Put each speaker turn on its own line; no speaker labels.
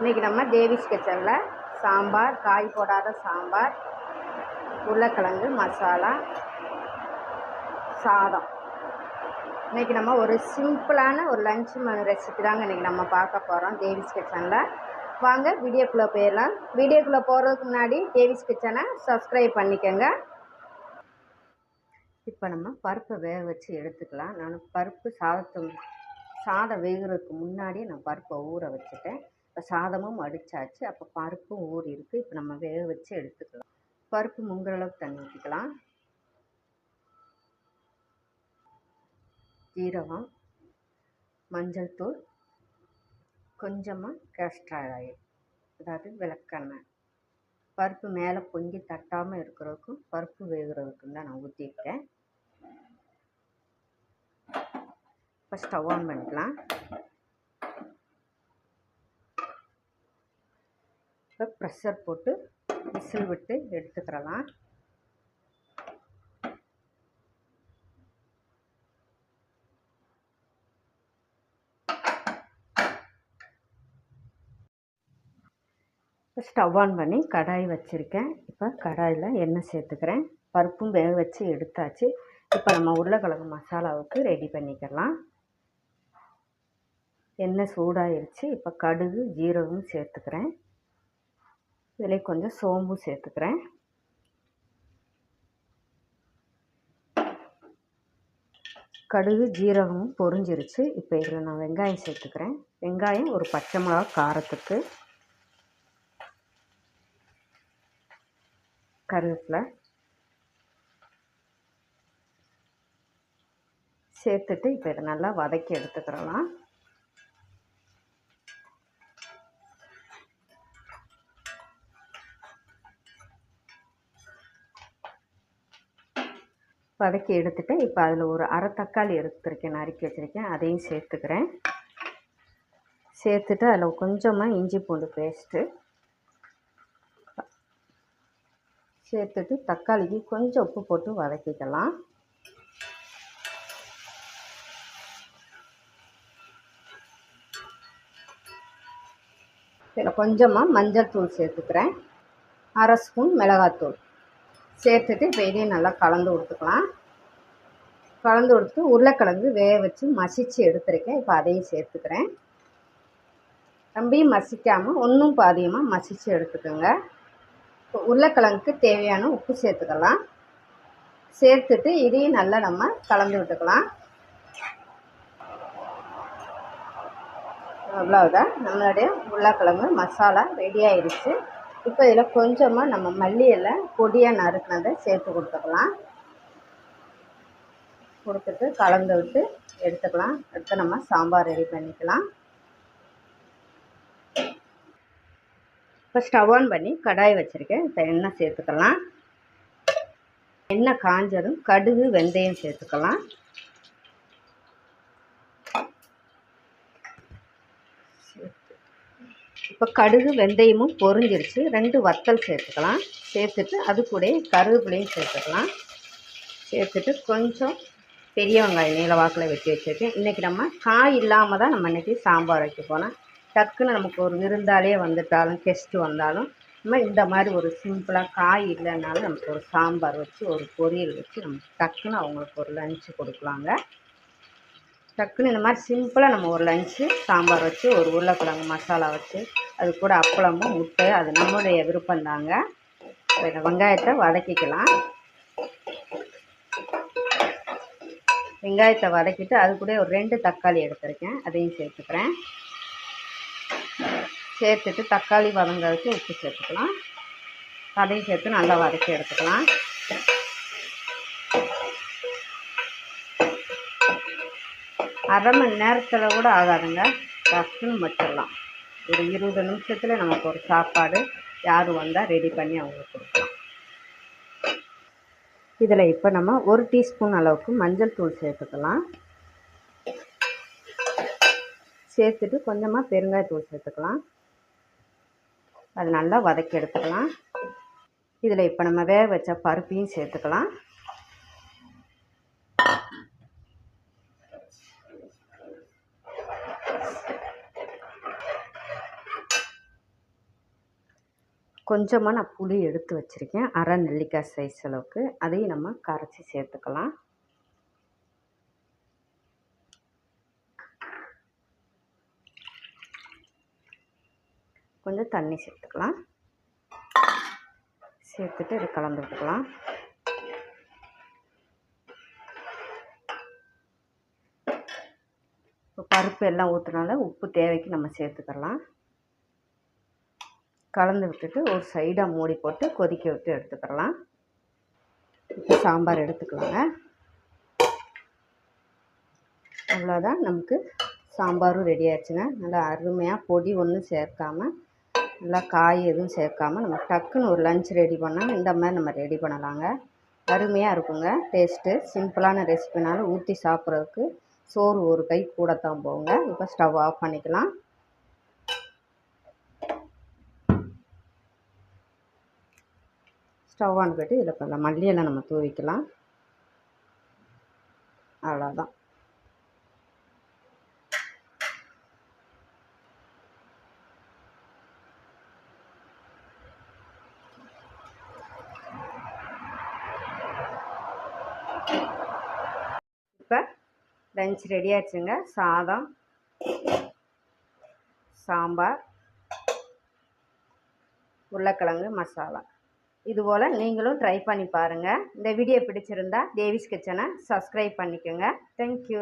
இன்றைக்கி நம்ம தேவிஸ் கிச்சனில் சாம்பார், காய் போடாத சாம்பார், உருளைக்கிழங்கு மசாலா சாதம். இன்றைக்கி நம்ம ஒரு சிம்பிளான ஒரு லஞ்ச் ரெசிபி தாங்க இன்றைக்கி நம்ம பார்க்க போகிறோம் தேவிஸ் கிச்சனில். வாங்க வீடியோக்குள்ளே போயிடலாம். வீடியோக்குள்ளே போகிறதுக்கு முன்னாடி தேவிஸ் கிச்சனை சப்ஸ்கிரைப் பண்ணிக்கோங்க. இப்போ நம்ம பருப்பை வேக வச்சு எடுத்துக்கலாம். நான் பருப்பு சாதம் வேகிறதுக்கு முன்னாடியே நான் பருப்பை ஊற வச்சுட்டேன். இப்போ சாதமும் வடித்தாச்சு, அப்போ பருப்பும் ஊறி இருக்குது. இப்போ நம்ம வேக வச்சு எடுத்துக்கலாம். பருப்பு முங்குற அளவுக்கு தண்ணி ஊற்றிக்கலாம். ஜீரகம், மஞ்சள் தூள், கொஞ்சமாக கேஸ்டர் ஆயில், அதாவது விளக்கெண்ணெய். பருப்பு மேலே பொங்கி தட்டாமல் இருக்கிறதுக்கும் பருப்பு வேகிறதுக்கும் தான் நான் ஊற்றிருக்கேன். இப்போ ஸ்டவ் ஆன் பண்ணிக்கலாம். இப்போ ப்ரெஷர் போட்டு விசில் விட்டு எடுத்துக்கிறலாம். இப்போ ஸ்டவ் ஆன் பண்ணி கடாய் வச்சுருக்கேன். இப்போ கடாயில் எண்ணெய் சேர்த்துக்கிறேன். பருப்பும் வேக வச்சு எடுத்தாச்சு. இப்போ நம்ம உருளைக்கிழங்கு மசாலாவுக்கு ரெடி பண்ணிக்கலாம். எண்ணெய் சூடாயிருச்சு. இப்போ கடுகு ஜீரகம் சேர்த்துக்கிறேன். இதில் கொஞ்சம் சோம்பு சேர்த்துக்கிறேன். கடுகு ஜீரகமும் பொரிஞ்சிருச்சு. இப்போ இதில் நான் வெங்காயம் சேர்த்துக்கிறேன். வெங்காயம் ஒரு பச்சை மிளகா காரத்துக்கு, கருவேப்பிலை சேர்த்துட்டு இப்போ இதை நல்லா வதக்கி எடுத்துக்கிறலாம். வதக்கி எடுத்துட்டு இப்போ அதில் ஒரு அரை தக்காளி எடுத்துருக்கேன், நறுக்கி வச்சுருக்கேன், அதையும் சேர்த்துக்கிறேன். சேர்த்துட்டு அதில் கொஞ்சமாக இஞ்சி பூண்டு பேஸ்ட்டு சேர்த்துட்டு தக்காளிக்கு கொஞ்சம் உப்பு போட்டு வதக்கிக்கலாம். இதில் கொஞ்சமாக மஞ்சள் தூள் சேர்த்துக்கிறேன், அரை ஸ்பூன் மிளகாத்தூள் சேர்த்துட்டு இப்போ இதையும் நல்லா கலந்து கொடுத்துக்கலாம். கலந்து கொடுத்து உருளைக்கிழங்கு வேக வச்சு மசித்து எடுத்துருக்கேன். இப்போ அதையும் சேர்த்துக்கிறேன். ரொம்பவும் மசிக்காமல் ஒன்றும் பாதியமாக மசித்து எடுத்துக்கோங்க. இப்போ உருளைக்கிழங்குக்கு தேவையான உப்பு சேர்த்துக்கலாம். சேர்த்துட்டு இதையும் நல்லா நம்ம கலந்து விட்டுக்கலாம். அவ்வளோதான், நம்மளுடைய உருளைக்கிழங்கு மசாலா ரெடி ஆயிடுச்சு. இப்போ இதில் கொஞ்சமாக நம்ம மல்லி இலை பொடியாக நறுக்கினதை சேர்த்து கொடுத்துக்கலாம். கொடுத்துட்டு கலந்து விட்டு எடுத்துக்கலாம். அடுத்து நம்ம சாம்பார் ரெடி பண்ணிக்கலாம். இப்போ ஸ்டவ் ஆன் பண்ணி கடாய் வச்சுருக்கேன். இப்போ எண்ணெய் சேர்த்துக்கலாம். எண்ணெய் காஞ்சதும் கடுகு வெந்தயம் சேர்த்துக்கலாம். இப்போ கடுகு வெந்தயமும் பொரிஞ்சிருச்சு. 2 வத்தல் சேர்த்துக்கலாம். சேர்த்துட்டு அது கூட கருவேப்பிலையும் சேர்த்துக்கலாம். சேர்த்துட்டு கொஞ்சம் பெரிய வெங்காயம் நீல வாக்கில் வெட்டி வச்சுருக்கேன். இன்றைக்கி நம்ம காய் இல்லாமல் தான் நம்ம இன்றைக்கி சாம்பார் வைக்க போனோம். டக்குன்னு நமக்கு ஒரு விருந்தாலே வந்துட்டாலும் கெஸ்ட்டு வந்தாலும் நம்ம இந்த மாதிரி ஒரு சிம்பிளாக காய் இல்லைனாலும் நமக்கு ஒரு சாம்பார் வச்சு ஒரு பொரியல் வச்சு நம்ம டக்குன்னு அவங்களுக்கு ஒரு லஞ்சு கொடுக்கலாங்க. டக்குன்னு இந்த மாதிரி சிம்பிளாக நம்ம ஒரு லஞ்சு சாம்பார் வச்சு ஒரு உருளைக்கிழங்கு மசாலா வச்சு அது கூட அப்பளமும் முட்டை, அது நம்மளுடைய விருப்பந்தாங்க. இந்த வெங்காயத்தை வதக்கிக்கலாம். வெங்காயத்தை வதக்கிட்டு அது கூட ஒரு 2 தக்காளி எடுத்துருக்கேன், அதையும் சேர்த்துக்கிறேன். சேர்த்துட்டு தக்காளி வதங்கிறதுக்கு உப்பு சேர்த்துக்கலாம். அதையும் சேர்த்து நல்லா வதக்கி எடுத்துக்கலாம். அரை மணி நேரத்தில் கூட ஆகாதுங்க, டக்குன்னு வச்சிடலாம். ஒரு 20 நிமிஷத்தில் நமக்கு ஒரு சாப்பாடு யார் வந்தால் ரெடி பண்ணி அவங்களுக்கு கொடுக்கலாம். இதில் இப்போ நம்ம 1 டீஸ்பூன் அளவுக்கு மஞ்சள் தூள் சேர்த்துக்கலாம். சேர்த்துட்டு கொஞ்சமாக பெருங்காயத்தூள் சேர்த்துக்கலாம். அது நல்லா வதக்கி எடுத்துக்கலாம். இதில் இப்போ நம்ம வேக வச்ச பருப்பையும் சேர்த்துக்கலாம். கொஞ்சமாக நான் புளி எடுத்து வச்சுருக்கேன், அரை நெல்லிக்காய் சைஸ் அளவுக்கு. அதையும் நம்ம கரைச்சி சேர்த்துக்கலாம். கொஞ்சம் தண்ணி சேர்த்துக்கலாம். சேர்த்துட்டு இதை கலந்து விட்டுக்கலாம். இப்போ பருப்பு எல்லாம் ஊற்றுனால உப்பு தேவைக்கு நம்ம சேர்த்துக்கலாம். கலந்து விட்டுட்டு ஒரு சைடாக மூடி போட்டு கொதிக்க விட்டு எடுத்துக்கலாம். இப்போ சாம்பார் எடுத்துக்கலாங்க. அவ்வளோதான், நமக்கு சாம்பாரும் ரெடி ஆயிடுச்சுங்க. நல்லா அருமையாக பொடி ஒன்றும் சேர்க்காமல், நல்லா காய் எதுவும் சேர்க்காமல் நம்ம டக்குன்னு ஒரு லஞ்ச் ரெடி பண்ணால் இந்த மாதிரி நம்ம ரெடி பண்ணலாங்க. அருமையாக இருக்குங்க டேஸ்ட்டு. சிம்பிளான ரெசிபினாலும் ஊற்றி சாப்பிட்றதுக்கு சோறு ஒரு கை கூடத்தான் போங்க. இப்போ ஸ்டவ் ஆஃப் பண்ணிக்கலாம். ஸ்டவ் ஆன் பண்ணிட்டு இதில் கொஞ்சம் மல்லியெல்லாம் நம்ம தூவிக்கலாம். அவ்வளோதான். இப்போ லஞ்ச் ரெடி ஆச்சுங்க. சாதம், சாம்பார், உருளைக்கிழங்கு மசாலா. இதுபோல் நீங்களும் ட்ரை பண்ணி பாருங்கள். இந்த வீடியோ பிடிச்சிருந்தா தேவிஸ் கிச்சனை சப்ஸ்கிரைப் பண்ணிக்கோங்க. தேங்க்யூ.